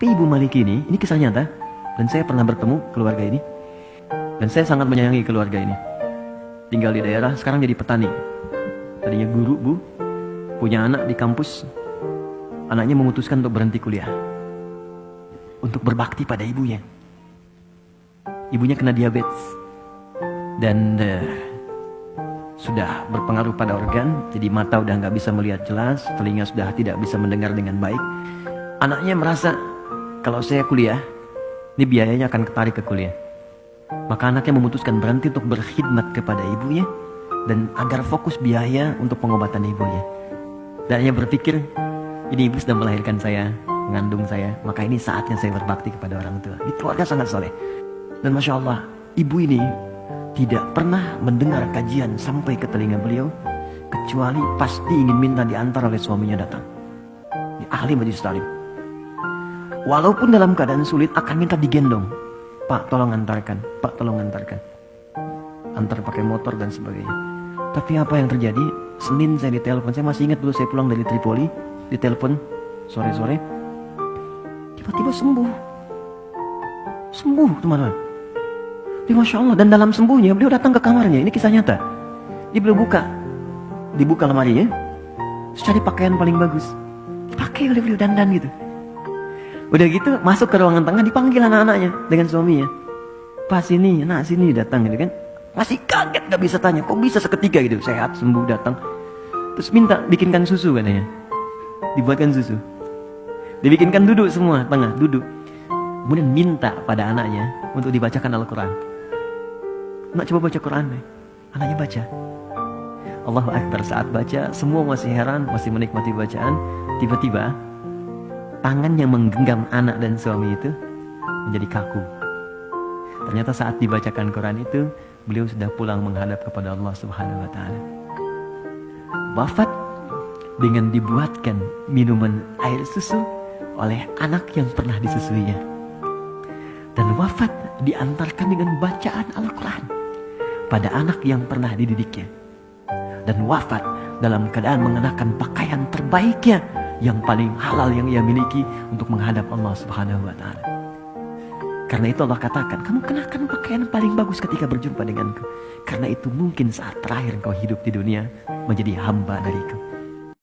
Tapi Ibu Maliki ini kisah nyata. Dan saya pernah bertemu keluarga ini. Dan saya sangat menyayangi keluarga ini. Tinggal di daerah, sekarang jadi petani. Tadinya guru, Bu. Punya anak di kampus. Anaknya memutuskan untuk berhenti kuliah. Untuk berbakti pada ibunya. Ibunya kena diabetes. Dan sudah berpengaruh pada organ. Jadi mata udah gak bisa melihat jelas. Telinga sudah tidak bisa mendengar dengan baik. Anaknya merasa, kalau saya kuliah, ini biayanya akan ketarik ke kuliah. Maka anaknya memutuskan berhenti untuk berkhidmat kepada ibunya. Dan agar fokus biaya untuk pengobatan ibunya. Dan ia berpikir, ini ibu sudah melahirkan saya, mengandung saya, maka ini saatnya saya berbakti kepada orang tua. Di keluarga sangat soleh. Dan Masya Allah, ibu ini tidak pernah mendengar kajian sampai ke telinga beliau, kecuali pasti ingin minta diantar oleh suaminya datang. Ini ahli majelis taklim. Walaupun dalam keadaan sulit akan minta digendong. Pak tolong antarkan, Pak tolong antarkan. Antar pakai motor dan sebagainya. Tapi apa yang terjadi? Senin saya ditelepon, saya masih ingat dulu saya pulang dari Tripoli, ditelepon sore-sore. Tiba-tiba sembuh. Sembuh teman-teman. Masya Allah, dan dalam sembuhnya beliau datang ke kamarnya. Ini kisah nyata. Dia beliau dibuka lemarinya, terus cari pakaian paling bagus, pakai oleh beliau, dandan gitu. Udah gitu masuk ke ruangan tengah, dipanggil anak-anaknya dengan suaminya. Pas sini, nak sini, datang gitu kan. Masih kaget, gak bisa tanya, kok bisa seketika gitu, sehat, sembuh, datang. Terus minta bikinkan susu katanya. Dibuatkan susu, dibikinkan duduk semua, tengah, duduk. Kemudian minta pada anaknya untuk dibacakan Al-Quran. Nak coba baca Quran nih. Anaknya baca. Allahu Akbar, saat baca semua masih heran, masih menikmati bacaan. Tiba-tiba tangan yang menggenggam anak dan suami itu menjadi kaku. Ternyata saat dibacakan Quran itu beliau sudah pulang menghadap kepada Allah Subhanahu wa Ta'ala. Wafat dengan dibuatkan minuman air susu oleh anak yang pernah disusuinya. Dan wafat diantarkan dengan bacaan Al-Quran pada anak yang pernah dididiknya. Dan wafat dalam keadaan mengenakan pakaian terbaiknya yang paling halal yang ia miliki untuk menghadap Allah Subhanahu wa Ta'ala. Karena itu Allah katakan, kamu kenakan pakaian paling bagus ketika berjumpa denganku. Karena itu mungkin saat terakhir engkau hidup di dunia menjadi hamba dariku.